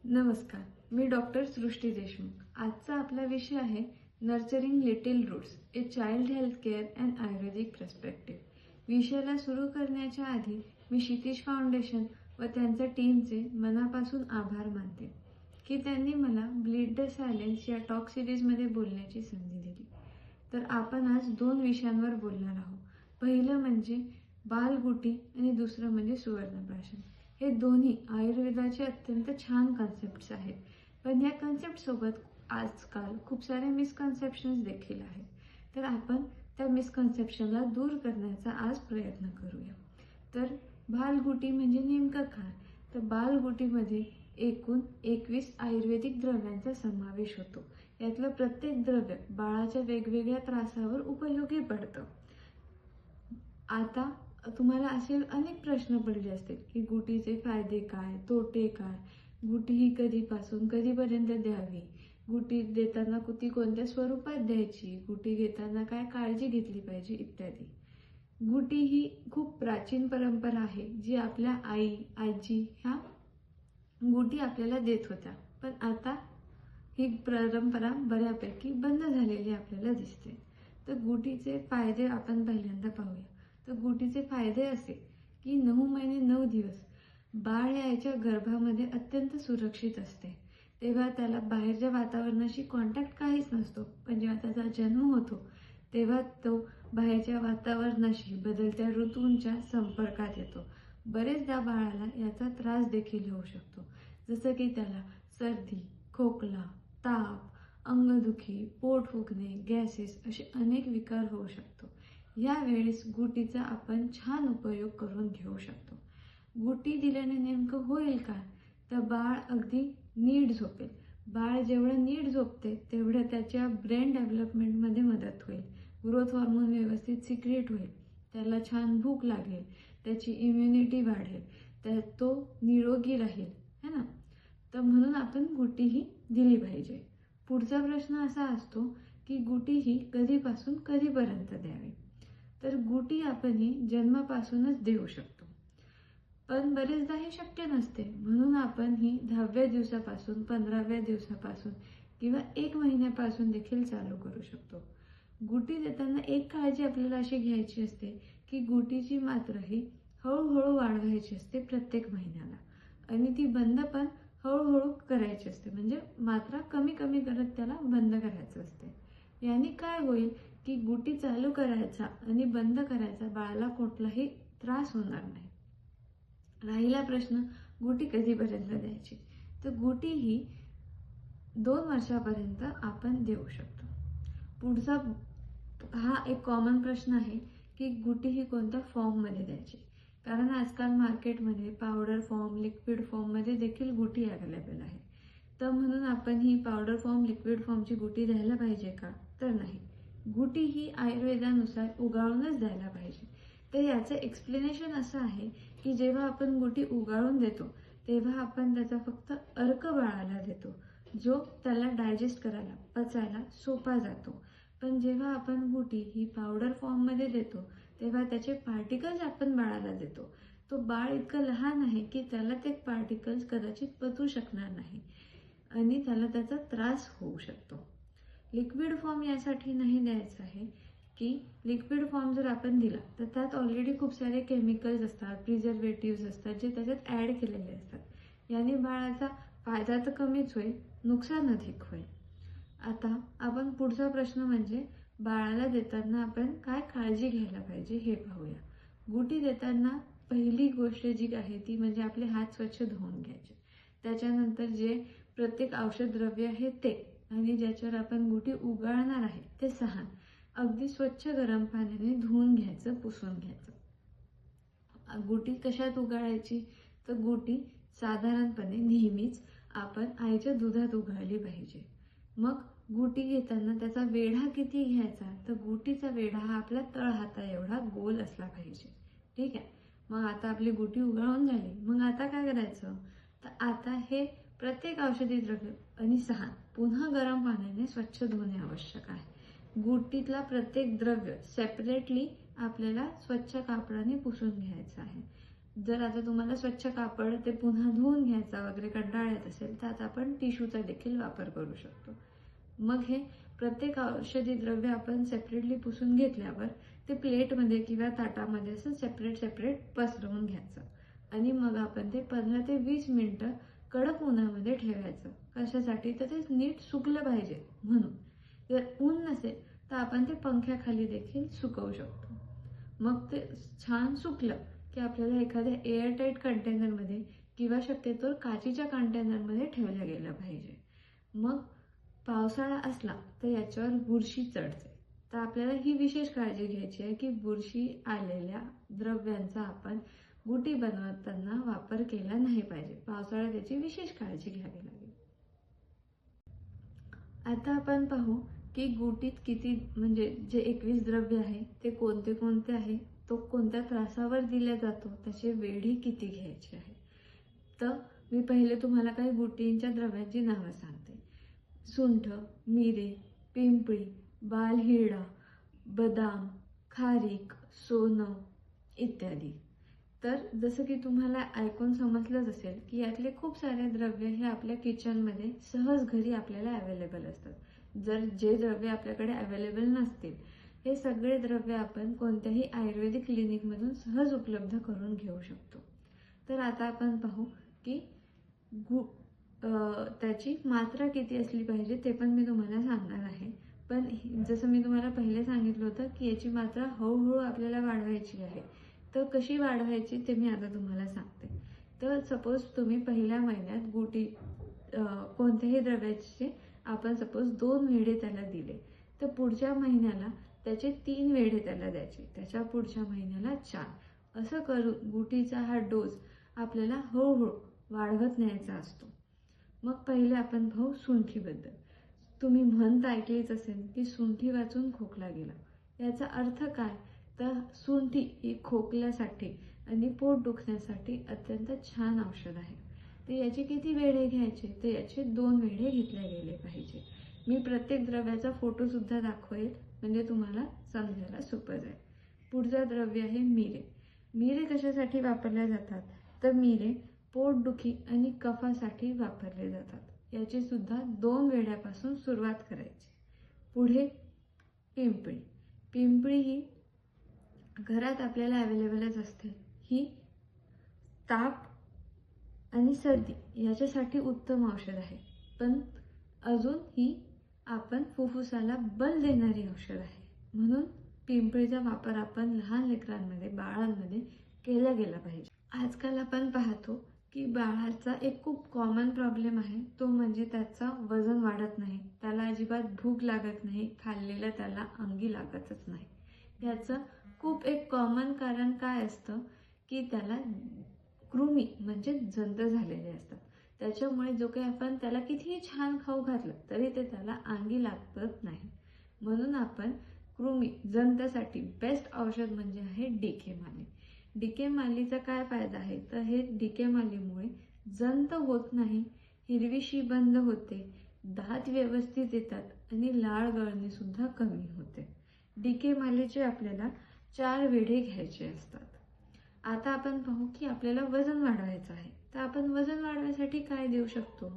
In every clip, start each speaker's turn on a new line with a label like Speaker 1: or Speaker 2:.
Speaker 1: नमस्कार, मी डॉक्टर सृष्टी देशमुख. आजचा आपला विषय आहे nurturing little roots, a child health care and Ayurvedic perspective. विषयाला सुरू करण्याच्या आधी मी क्षितिज फाउंडेशन व त्यांच्या टीमचे मनापासून आभार मानते की त्यांनी मला ब्लीड द सायलेन्स या टॉक सिरीजमध्ये बोलण्याची संधी दिली. तर आपण आज दोन विषयांवर बोलणार आहोत. पहिलं म्हणजे बालगुटी आणि दुसरं म्हणजे सुवर्णप्राशन. हे दोन्ही आयुर्वेदाचे अत्यंत छान कन्सेप्ट्स आहेत, पण या कन्सेप्ट सोबत आजकाल खूप सारे मिसकन्सेप्शन्स देखील आहेत. तर आपण त्या मिसकन्सेप्शनला दूर करण्याचा आज प्रयत्न करूया. तर बालगुटी म्हणजे नेमकं काय? तर बालगुटीमध्ये एकूण 21 आयुर्वेदिक द्रव्यांचा समावेश होतो. यातलं प्रत्येक द्रव्य बाळाच्या वेगवेगळ्या त्रासावर उपयोगी पडतं. आता तुम्हाला असे अनेक प्रश्न पडले असतील की गुटीचे फायदे काय, तोटे काय, गुटी ही कधीपासून कधीपर्यंत द्यावी, गुटी देताना गुटी कोणत्या स्वरूपात द्यायची, गुटी घेताना काय काळजी घेतली पाहिजे इत्यादी. गुटी ही खूप प्राचीन परंपरा आहे जी आपल्या आई आजी ह्या गुटी आपल्याला देत होत्या, पण आता ही परंपरा बऱ्यापैकी बंद झालेली आपल्याला दिसते. तर गुटीचे फायदे आपण पहिल्यांदा पाहूया. तर गुटीचे फायदे असे की 9 महिने 9 दिवस बाळ याच्या गर्भामध्ये अत्यंत सुरक्षित असते. तेव्हा त्याला बाहेरच्या वातावरणाशी कॉन्टॅक्ट काहीच नसतो, पण जेव्हा त्याचा जन्म होतो तेव्हा तो बाहेरच्या वातावरणाशी बदलत्या ऋतूंच्या संपर्कात येतो. बरेचदा बाळाला याचा त्रास देखील होऊ शकतो, जसं की त्याला सर्दी, खोकला, ताप, अंगदुखी, पोट फुगणे, गॅसेस असे अनेक विकार होऊ शकतो. यावेळेस गुटीचा आपण छान उपयोग करून घेऊ शकतो. गुटी दिल्याने नेमकं होईल काय? तर बाळ अगदी नीट झोपेल. बाळ जेवढं नीट झोपते तेवढं त्याच्या ब्रेन डेव्हलपमेंटमध्ये मदत होईल. ग्रोथ हॉर्मोन व्यवस्थित सिक्रेट होईल, त्याला छान भूक लागेल, त्याची इम्युनिटी वाढेल, तर तो निरोगी राहील, है ना. तर म्हणून आपण गुटी ही दिली पाहिजे. पुढचा प्रश्न असा असतो की गुटी ही कधीपासून कधीपर्यंत द्यावी. तर गुटी आपण ही जन्मापासूनच देऊ शकतो, पण बरेचदा हे शक्य नसते, म्हणून आपण ही 10व्या दिवसापासून, 15व्या दिवसापासून किंवा 1 महिन्यापासून देखील चालू करू शकतो. गुटी देताना एक काळजी आपल्याला अशी घ्यायची असते की गुटीची मात्रा ही हळूहळू वाढवायची असते प्रत्येक महिन्याला, आणि ती बंद पण हळूहळू करायची असते. म्हणजे मात्रा कमी कमी करत त्याला बंद करायचं असते. याने काय होईल की गुटी चालू करायचा आणि बंद करायचा बाळाला कुठलाही त्रास होणार नाही. राहिला प्रश्न गुटी कधीपर्यंत द्यायची. तर गुटी ही 2 वर्षापर्यंत आपण देऊ शकतो. पुढचा हा एक कॉमन प्रश्न आहे की गुटी ही कोणत्या फॉर्ममध्ये द्यायची. कारण आजकाल मार्केटमध्ये पावडर फॉर्म, लिक्विड फॉर्ममध्ये देखील गुटी अवेलेबल आहे. तर म्हणून आपण ही पावडर फॉर्म, लिक्विड फॉर्मची गुटी द्यायला पाहिजे का? तर नाही. गुटी ही आयुर्वेदानुसार उगाळूनच द्यायला पाहिजे. तर याचं एक्सप्लेनेशन असं आहे की जेव्हा आपण गुटी उगाळून देतो तेव्हा आपण त्याचा फक्त अर्क बाळाला देतो, जो त्याला डायजेस्ट करायला, पचायला सोपा जातो. पण जेव्हा आपण गुटी ही पावडर फॉर्ममध्ये देतो तेव्हा त्याचे पार्टिकल्स आपण बाळाला देतो. तो बाळ इतकं लहान आहे की त्याला ते पार्टिकल्स कदाचित पचू शकणार नाही आणि त्याला त्याचा त्रास होऊ शकतो. लिक्विड फॉर्म यासाठी नाही द्यायचा आहे की लिक्विड फॉर्म जर आपण दिला तर त्यात ऑलरेडी खूप सारे केमिकल्स असतात, प्रिझर्वेटिव्स असतात, जे त्याच्यात ॲड केलेले असतात. याने बाळाचा फायदा तर कमीच होईल, नुकसान अधिक होईल. आता आपण पुढचा प्रश्न म्हणजे बाळाला देताना आपण काय काळजी घ्यायला पाहिजे हे पाहूया. गुटी देताना पहिली गोष्ट जी आहे ती म्हणजे आपले हात स्वच्छ धुवून घ्यायचे. त्याच्यानंतर जे प्रत्येक औषध द्रव्य आहे ते, आणि ज्याच्यावर आपण गुटी उगाळणार आहे ते सहान अगदी स्वच्छ गरम पाण्याने धुवून घ्यायचं, पुसून घ्यायचं. गुटी कशात उगाळायची? तर गुटी साधारणपणे नेहमीच आपण आईच्या दुधात उगाळली पाहिजे. मग गुटी घेताना त्याचा वेढा किती घ्यायचा? तर गुटीचा वेढा हा आपल्या तळहाता एवढा गोल असला पाहिजे. ठीक आहे. मग आता आपली गुटी उगाळून झाली, मग आता काय करायचं? तर आता हे प्रत्येक औषधी द्रव्य आणि सहान पुन्हा गरम पाण्याने स्वच्छ धुणे आवश्यक आहे. गुटीतला प्रत्येक द्रव्य सेपरेटली आपल्याला स्वच्छ कापडाने पुसून घ्यायचं आहे. जर आता तुम्हाला स्वच्छ कापड ते पुन्हा धुवून घ्यायचा वगैरे कंटाळा येत असेल तर आता आपण टिश्यूचा देखील वापर करू शकतो. मग हे प्रत्येक औषधी द्रव्य आपण सेपरेटली पुसून घेतल्यावर ते प्लेटमध्ये किंवा ताटामध्ये असं सेपरेट पसरवून घ्यायचं आणि मग आपण ते 15 ते 20 मिनिटं कडक उन्हामध्ये ठेवायचं. कशासाठी? तर ते नीट सुकलं पाहिजे म्हणून. जर ऊन नसेल तर आपण ते पंख्याखाली देखील सुकवू शकतो. मग ते छान सुकलं की आपल्याला एखाद्या एअरटाईट कंटेनरमध्ये किंवा शक्यतो काचेच्या कंटेनरमध्ये ठेवलं गेलं पाहिजे. मग पावसाळा असला तर याच्यावर बुरशी चढते, तर आपल्याला ही विशेष काळजी घ्यायची आहे की बुरशी आलेल्या द्रव्यांचा आपण गुटी बनवताना वापर केला नाही पाहिजे. पावसाळ्यात याची विशेष काळजी घ्यावी लागेल. आता आपण पाहू की गुटीत किती म्हणजे जे 21 द्रव्य आहे ते कोणते कोणते आहे, तो कोणत्या त्रासावर दिला जातो, त्याचे वेळी किती घ्यायचे आहे. तर मी पहिले तुम्हाला काही गुटींच्या द्रव्यांची नावं सांगते. सुंठ, मिरे, पिंपळी, बालहिरडा, बदाम, खारीक, सोनं इत्यादी. तर जसं की तुम्हाला ऐकून समजलंच असेल की यातले खूप सारे द्रव्य हे आपल्या किचनमध्ये सहज घरी आपल्याला अवेलेबल असतात. जर जे द्रव्य आपल्याकडे अवेलेबल नसतील, हे सगळे द्रव्य आपण कोणत्याही आयुर्वेदिक क्लिनिकमधून सहज उपलब्ध करून घेऊ शकतो. तर आता आपण पाहू की त्याची मात्रा किती असली पाहिजे ते पण मी तुम्हाला सांगणार आहे. पण जसं मी तुम्हाला पहिले सांगितलं होतं की याची मात्रा हळूहळू आपल्याला वाढवायची आहे. तर कशी वाढवायची ते मी आता तुम्हाला सांगते. तर सपोज तुम्ही पहिल्या महिन्यात गुटी कोणत्याही द्रव्याचे आपण सपोज 2 वेढे त्याला दिले, तर पुढच्या महिन्याला त्याचे 3 वेढे त्याला द्यायचे, त्याच्या पुढच्या महिन्याला 4. असं करून गुटीचा हा डोस आपल्याला हळूहळू वाढवत न्यायचा असतो. मग पहिले आपण पाहू सुंठीबद्दल. तुम्ही म्हण ऐकलीच असेल की सुंठी वाचून खोकला गेला. याचा अर्थ काय? तर सुंठी ही खोकल्यासाठी आणि पोट दुखण्यासाठी अत्यंत छान औषध आहे. तर याचे किती वेढे घ्यायचे? तर याचे 2 वेढे घेतले गेले पाहिजे. मी प्रत्येक द्रव्याचा फोटो सुद्धा दाखवेल म्हणजे तुम्हाला समजायला सोपं जाईल. पुढचा द्रव्य आहे मिरे. मिरे कशासाठी वापरले जातात? तर मिरे पोटदुखी आणि कफासाठी वापरले जातात. याची सुद्धा 2 वेढ्यापासून सुरुवात करायची. पुढे पिंपळी. पिंपळी ही घरात आपल्याला अवेलेबलच असते. ही ताप आणि सर्दी याच्यासाठी उत्तम औषध आहे. पण अजून ही आपण फुफ्फुसाला बल देणारी औषध आहे. म्हणून पिंपळीचा वापर आपण लहान लेकरांमध्ये, बाळांमध्ये केला गेला पाहिजे. आजकाल आपण पाहतो की बाळाचा एक खूप कॉमन प्रॉब्लेम आहे, तो म्हणजे त्याचं वजन वाढत नाही, त्याला अजिबात भूक लागत नाही, खाल्लेलं त्याला अंगी लागतच नाही. याचं खूप एक कॉमन कारण काय असतं की त्याला कृमी म्हणजे जंत झालेले असतात. त्याच्यामुळे जो काही आपण त्याला कितीही छान खाऊ घातलं तरी ते त्याला अंगी लागत नाही. म्हणून आपण कृमी जंतासाठी बेस्ट औषध म्हणजे आहे डीकेमाली. डीकेमालीचा काय फायदा आहे? तर हे डीकेमालीमुळे जंत होत नाही, हिरवीशी बंद होते, दात व्यवस्थित येतात आणि लाळ गळणे सुद्धा कमी होते. डीकेमालीचे आपल्याला 4 वेढे घ्यायचे असतात. आता आपण पाहू की आपल्याला वजन वाढवायचं आहे. तर आपण वजन वाढवायसाठी काय देऊ शकतो?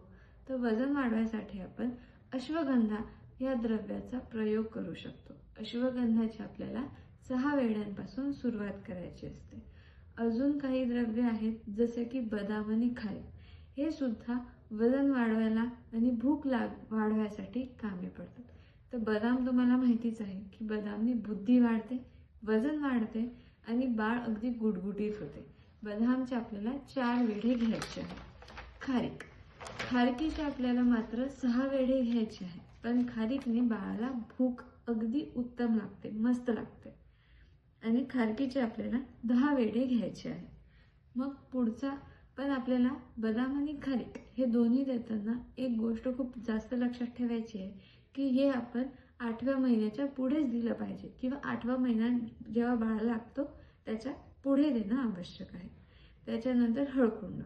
Speaker 1: तर वजन वाढवायसाठी आपण अश्वगंधा या द्रव्याचा प्रयोग करू शकतो. अश्वगंधाची आपल्याला 6 वेढ्यांपासून सुरुवात करायची असते. अजून काही द्रव्य आहेत जसे की बदाम आणि खारीक. हे सुद्धा वजन वाढवायला आणि भूक वाढवायसाठी कामी पडतात. तर बदाम तुम्हाला माहितीच आहे की बदामनी बुद्धी वाढते, वजन वाढते आणि बाळ अगदी गुटगुटीत होते. बदामचे आपल्याला 4 वेढे घ्यायचे आहेत. खारकीचे आपल्याला मात्र 6 वेढे घ्यायचे आहेत. पण खारीकने बाळाला भूक अगदी उत्तम लागते, मस्त लागते. आणि खारकीचे आपल्याला 10 वेढे घ्यायचे आहे. मग पुढचा पण आपल्याला बदाम आणि खारीक हे दोन्ही देताना एक गोष्ट खूप जास्त लक्षात ठेवायची आहे की हे आपण 8व्या महिन्याच्या पुढेच दिलं पाहिजे किंवा 8वा महिना जेव्हा बाळाला लागतो त्याच्या पुढे देणं आवश्यक आहे. त्याच्यानंतर हळकुंड.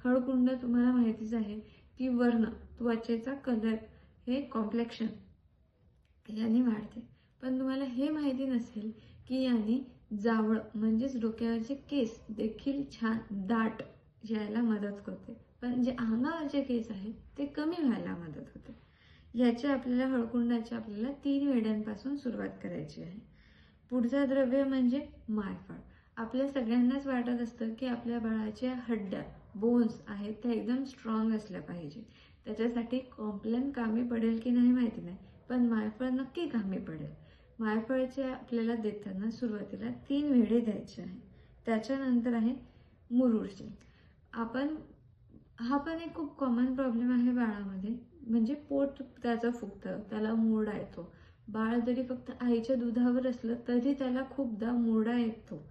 Speaker 1: हळकुंड तुम्हाला माहितीच आहे की वर्ण त्वचेचा कलर हे कॉम्प्लेक्शन याने वाढते. पण तुम्हाला हे माहिती नसेल की याने जावळ म्हणजेच डोक्यावरचे केस देखील छान दाट यायला मदत करते. पण जे अंगावरचे केस आहेत ते कमी व्हायला मदत होते. याचे आपल्याला हळकुंडाच्या आपल्याला 3 वेड्यांपासून सुरुवात करायची आहे. पुढचा द्रव्य म्हणजे मायफळ. आपल्या सगळ्यांनाच वाटत असतं की आपल्या बाळाच्या हड्ड्या बोन्स आहेत त्या एकदम स्ट्रॉंग असल्या पाहिजे. त्याच्यासाठी कॉम्प्लॅन कामी पडेल की नाही माहिती नाही, पण मायफळ नक्की कामी पडेल. मायफळचे आपल्याला देताना सुरुवातीला 3 वेढे द्यायचे आहे. त्याच्यानंतर आहे मुरुड शेंग. हा पण एक खूप कॉमन प्रॉब्लेम आहे बाळामध्ये, म्हणजे पोट त्याचं फुगतं, त्याला मुरडा येतो. बाळ जरी फक्त आईच्या दुधावर असलं तरी त्याला खूपदा मुरडा येतो.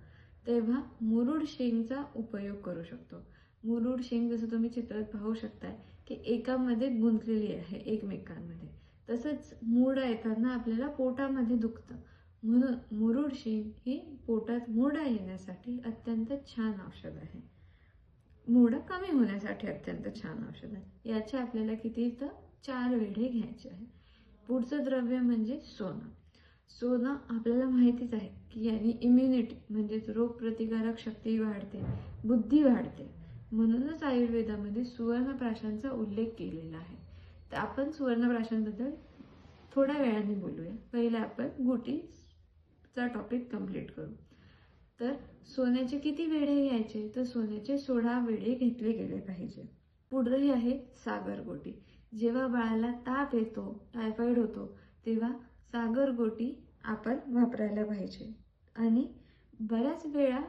Speaker 1: तेव्हा मुरुड शेंगचा उपयोग करू शकतो. मुरुड शेंग जसं तुम्ही चित्रात पाहू शकताय की एकामध्ये गुंतलेली आहे एकमेकांमध्ये. तसंच मुरडा येताना आपल्याला पोटामध्ये दुखतं, म्हणून मुरुड शेंग ही पोटात मुरडा येण्यासाठी अत्यंत छान औषध आहे. मुरडा कमी होण्यासाठी अत्यंत छान औषध आहे. याचे आपल्याला किती तर 4 वेढे घ्यायचे आहे. पुढचं द्रव्य म्हणजे सोनं. सोनं आपल्याला माहितीच आहे की याने इम्युनिटी म्हणजेच रोगप्रतिकारक शक्ती वाढते, बुद्धी वाढते. म्हणूनच आयुर्वेदामध्ये सुवर्णप्राशांचा उल्लेख केलेला आहे. तर आपण सुवर्णप्राशांबद्दल थोड्या वेळाने बोलूया. पहिले आपण गुटीचा टॉपिक कंप्लीट करू. तर सोन्याचे किती वेढे घ्यायचे, तर सोन्याचे 16 वेढे घेतले गेले पाहिजे. पुढे आहे सागरगोटी. जेव्हा बाळाला ताप येतो, टायफॉइड होतो, तेव्हा सागरगोटी आपण वापरायला पाहिजे. आणि बऱ्याच वेळा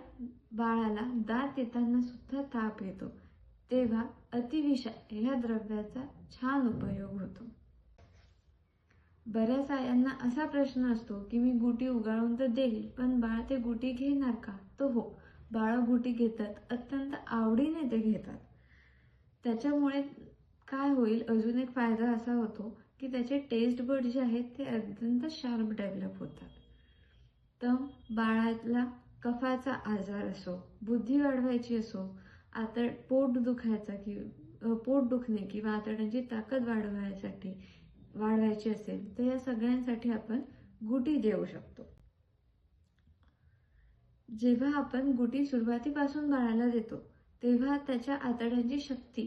Speaker 1: बाळाला दात येताना सुद्धा ताप येतो, तेव्हा अतिविषा ह्या द्रव्याचा छान उपयोग होतो. बऱ्याच आयांना असा प्रश्न असतो की मी गुटी उगाळून तर देईल, पण बाळ ते गुटी घेणार का? तर हो, बाळं गुटी घेतात, अत्यंत आवडीने ते घेतात. त्याच्यामुळे काय होईल, अजून एक फायदा असा होतो की त्याचे टेस्ट बड जे आहेत ते अत्यंत शार्प डेव्हलप होतात. तर बाळाला कफाचा आजार असो, बुद्धी वाढवायची असो, पोट दुखणे किंवा आतड्यांची ताकद वाढवायची असेल तर या सगळ्यांसाठी आपण गुटी देऊ शकतो. जेव्हा आपण गुटी सुरुवातीपासून बाळाला देतो तेव्हा त्याच्या आतड्यांची शक्ती,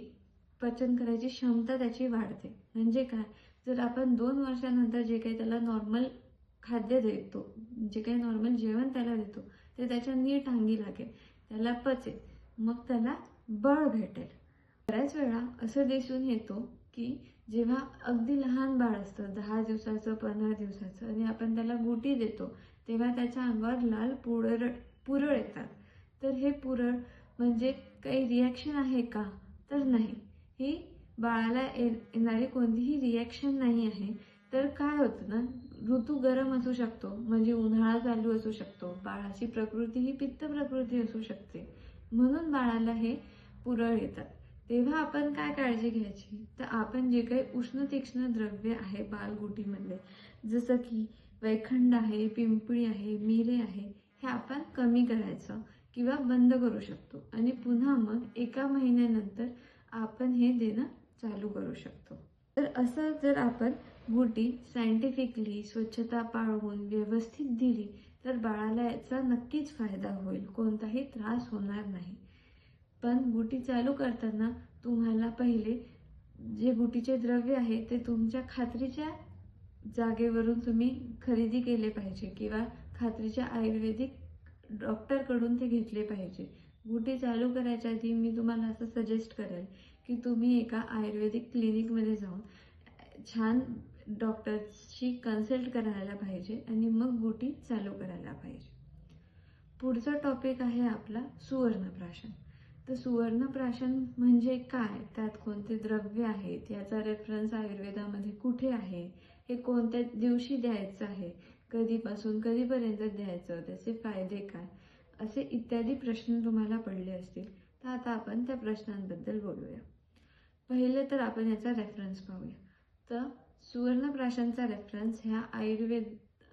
Speaker 1: पचन करायची क्षमता त्याची वाढते. म्हणजे काय, जर आपण 2 वर्षानंतर जे काही त्याला नॉर्मल खाद्य देतो, जे काही नॉर्मल जेवण त्याला देतो ते त्याच्या नीट अंगी लागेल, त्याला पचेल, मग त्याला बळ भेटेल. बऱ्याच वेळा असं दिसून येतो की जेव्हा अगदी लहान बाळ असतं, 10 दिवसाचं 15 दिवसाचं, आणि आपण त्याला गुटी देतो तेव्हा त्याच्या अंगावर लाल पुरळ येतात. तर हे पुरळ म्हणजे काही रिॲक्शन आहे का? तर नाही, ही बाळाला येणारी कोणतीही रिॲक्शन नाही आहे. तर काय होतं ना, ऋतू गरम असू शकतो, म्हणजे उन्हाळा चालू असू शकतो, बाळाची प्रकृती ही पित्त प्रकृती असू शकते, म्हणून बाळाला हे पुरळ येतात. तेव्हा आपण काय काळजी घ्यायची, तर आपण जे काही उष्ण तीक्ष्ण द्रव्य आहे बालगुटीमध्ये, जसं की वैखंड आहे, पिंपळी आहे, मिरे आहे, हे आपण कमी करायचं किंवा बंद करू शकतो. आणि पुन्हा मग 1 महिन्यानंतर आपण हे देणं चालू करू शकतो. तर असं जर आपण गुटी सायंटिफिकली स्वच्छता पाळून व्यवस्थित दिली तर बाळाला याचा नक्कीच फायदा होईल, कोणताही त्रास होणार नाही. पण गुटी चालू करताना तुम्हाला पहिले जे गुटीचे द्रव्य आहे ते तुमच्या खात्रीच्या जागेवरून तुम्ही खरेदी केले पाहिजे किंवा खात्रीच्या आयुर्वेदिक डॉक्टरकडून ते घेतले पाहिजे. गुटी चालू करायच्या आधी मी तुम्हाला असं सजेस्ट करेल की तुम्ही एका आयुर्वेदिक क्लिनिकमध्ये जाऊन छान डॉक्टरशी कन्सल्ट करायला पाहिजे आणि मग गुटी चालू करायला पाहिजे. पुढचा टॉपिक आहे आपला सुवर्णप्राशन. तर सुवर्णप्राशन म्हणजे काय, त्यात कोणते द्रव्य आहेत, याचा रेफरन्स आयुर्वेदामध्ये कुठे आहे, हे कोणत्या दिवशी द्यायचं आहे, कधीपासून कधीपर्यंत द्यायचं, त्याचे फायदे काय, असे इत्यादी प्रश्न तुम्हाला पडले असतील. तर आता आपण त्या प्रश्नांबद्दल बोलूया. पहिले तर आपण याचा रेफरन्स पाहूया. तर सुवर्णप्राशनचा रेफरन्स ह्या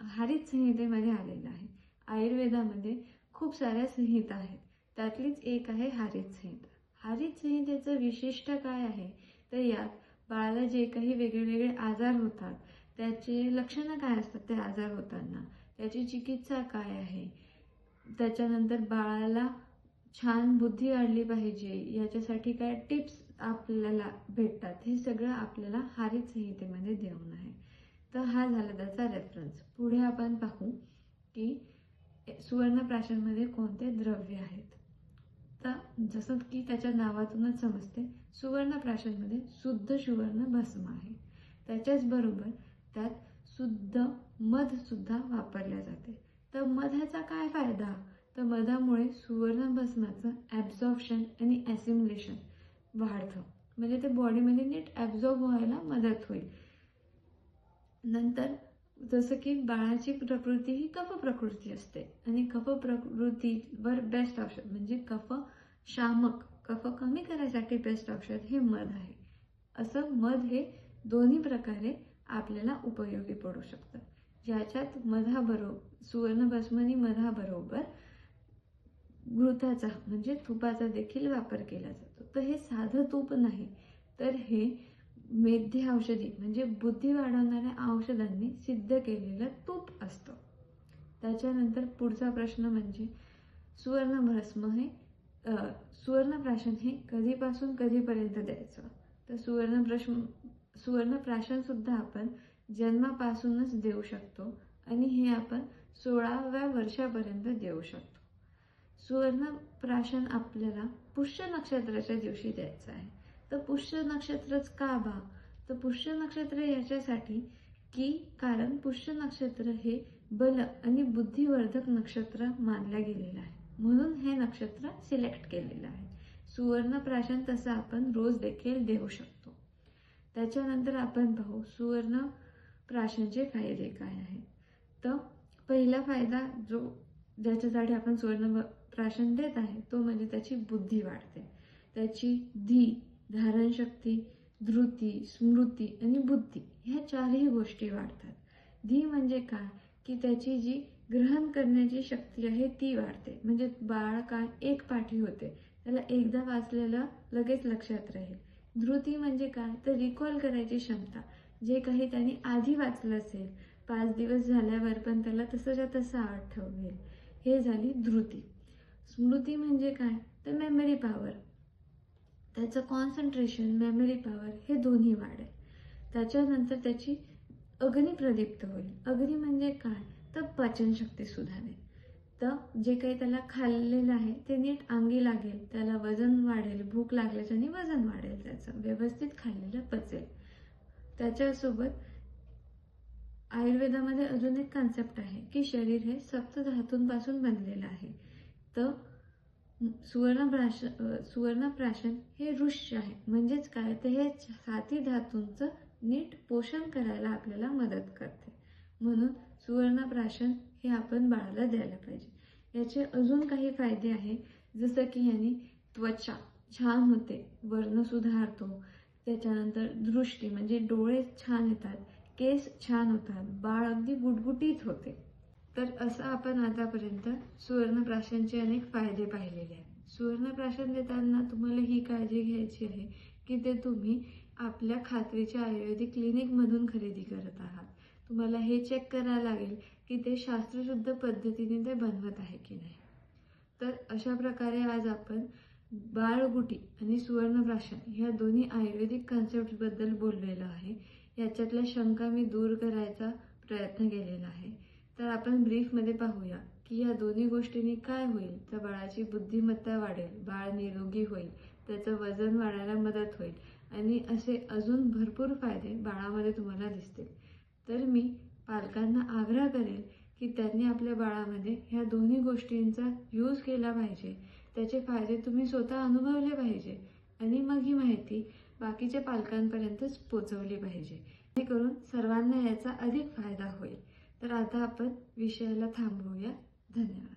Speaker 1: हरित संहितेमध्ये आलेला आहे. आयुर्वेदामध्ये खूप साऱ्या संहिता आहेत, त्यातलीच एक आहे हरित संहिता. हरित संहितेचं विशिष्ट काय आहे, तर यात बाळाला जे काही वेगळे आजार होतात त्याचे लक्षणं काय असतात, ते आजार होताना त्याची चिकित्सा काय आहे, त्याच्यानंतर बाळाला छान बुद्धी वाढली पाहिजे याच्यासाठी काय टिप्स आपल्याला भेटतात, हे सगळं आपल्याला हारित संहितेमध्ये देऊन आहे. तर हा झाला त्याचा रेफरन्स. पुढे आपण पाहू की सुवर्णप्राशनमध्ये कोणते द्रव्य आहेत. तर जसं की त्याच्या नावातूनच समजते, सुवर्णप्राशनमध्ये शुद्ध सुवर्ण भस्म आहे. त्याच्याच बरोबर त्यात शुद्ध मध सुद्धा वापरल्या जाते. तर मधाचा काय फायदा? तर मधामुळे सुवर्ण भस्माचं ॲब्झॉर्प्शन आणि ॲसिम्युलेशन वाढतं, म्हणजे ते बॉडीमध्ये नीट ॲब्झॉर्ब व्हायला मदत होईल. नंतर जसं की बाळाची प्रकृती ही कफ प्रकृती असते आणि कफ प्रकृतीवर बेस्ट औषध म्हणजे कफ शामक, कफ कमी करण्यासाठी बेस्ट औषध हे मध आहे. असं मध हे दोन्ही प्रकारे आपल्याला उपयोगी पडू शकतं, ज्याच्यात मधाबरोबर सुवर्णभस्म आणि मधाबरोबर घृताचा म्हणजे तुपाचा देखील वापर केला जातो. तर हे साधं तूप नाही, तर हे मेध्ये औषधी म्हणजे बुद्धी वाढवणाऱ्या औषधांनी सिद्ध केलेलं तूप असतं. त्याच्यानंतर पुढचा प्रश्न म्हणजे सुवर्णभस्म हे सुवर्णप्राशन हे कधीपासून कधीपर्यंत द्यायचं. तर सुवर्णप्राशन सुद्धा आपण जन्मापासूनच देऊ शकतो आणि हे आपण 16व्या वर्षापर्यंत देऊ शकतो. सुवर्णप्राशन आपल्याला पुष्य नक्षत्राच्या दिवशी द्यायचं आहे. तर पुष्य नक्षत्रच का बा? तर पुष्य नक्षत्र याच्यासाठी की कारण पुष्य नक्षत्र हे बल आणि बुद्धिवर्धक नक्षत्र मानलं गेलेलं आहे, म्हणून हे नक्षत्र सिलेक्ट केलेलं आहे. सुवर्णप्राशन तसं आपण रोज देखील देऊ शकतो. त्याच्यानंतर आपण पाहू सुवर्णप्राशनचे फायदे काय आहेत. तर पहिला फायदा ज्याच्यासाठी आपण सुवर्णप्राशन देत आहे तो म्हणजे त्याची बुद्धी वाढते. त्याची धारणशक्ती, धृती, स्मृती आणि बुद्धी ह्या चारही गोष्टी वाढतात. म्हणजे काय की त्याची जी ग्रहण करण्याची शक्ती आहे ती वाढते, म्हणजे बाळ काय एक पाठी होते, त्याला एकदा वाचलेलं लगेच लक्षात राहील. धृती म्हणजे काय तर रिकॉल करायची क्षमता, जे काही त्यांनी आधी वाचलं असेल 5 दिवस झाल्यावर पण त्याला तसंच्या तसं आठवेल, हे झाली धृती. स्मृती म्हणजे काय तर मेमरी पॉवर, त्याचं कॉन्सन्ट्रेशन, मेमरी पॉवर हे दोन्ही वाढेल. त्याच्यानंतर त्याची अग्नी प्रदीप्त होईल. अग्नी म्हणजे काय तर पचनशक्ती सुधारेल. तर जे काही त्याला खाल्लेलं आहे ते नीट अंगी लागेल, त्याला वजन वाढेल, भूक लागल्याच्याने वजन वाढेल, त्याचं व्यवस्थित खाल्लेलं पचेल. त्याच्यासोबत आयुर्वेदामध्ये अजून एक कन्सेप्ट आहे की शरीर हे सप्तधातूंपासून बनलेलं आहे. तर सुवर्णप्राशन हे ऋष्य आहे, म्हणजेच काय तर हे 7 धातूंचं नीट पोषण करायला आपल्याला मदत करते. म्हणून सुवर्णप्राशन हे आपण बाळाला द्यायला पाहिजे. याचे अजून काही फायदे आहे, जसं की याने त्वचा छान होते, वर्ण सुधारतो. त्याच्यानंतर दृष्टी म्हणजे डोळे छान येतात, केस छान होतात, बाळ अगदी गुटगुटीत होते. तर असं आपण आतापर्यंत सुवर्णप्राशनचे अनेक फायदे पाहिलेले आहेत. सुवर्णप्राशन देताना तुम्हाला ही काळजी घ्यायची आहे की ते तुम्ही आपल्या खात्रीच्या आयुर्वेदिक क्लिनिकमधून खरेदी करत आहात. तुम्हाला हे चेक करायला लागेल की ते शास्त्रशुद्ध पद्धतीने ते बनवत आहे की नाही. तर अशा प्रकारे आज आपण बाळगुटी आणि सुवर्णप्राशन ह्या दोन्ही आयुर्वेदिक कन्सेप्टबद्दल बोललेलो आहे. याच्यातल्या शंका मी दूर करायचा प्रयत्न केलेला आहे. तर आपण ब्रीफमध्ये पाहूया की या दोन्ही गोष्टींनी काय होईल. तर बाळाची बुद्धिमत्ता वाढेल, बाळ निरोगी होईल, त्याचं वजन वाढायला मदत होईल आणि असे अजून भरपूर फायदे बाळामध्ये तुम्हाला दिसतील. तर मी पालकांना आग्रह करेन की त्यांनी आपल्या बाळामध्ये ह्या दोन्ही गोष्टींचा यूज केला पाहिजे. त्याचे फायदे तुम्ही स्वतः अनुभवले पाहिजे आणि मग ही माहिती बाकीच्या पालकांपर्यंतच पोचवली पाहिजे, जेणेकरून सर्वांना याचा अधिक फायदा होईल. तर आता आपण विषयाला थांबवूया. धन्यवाद.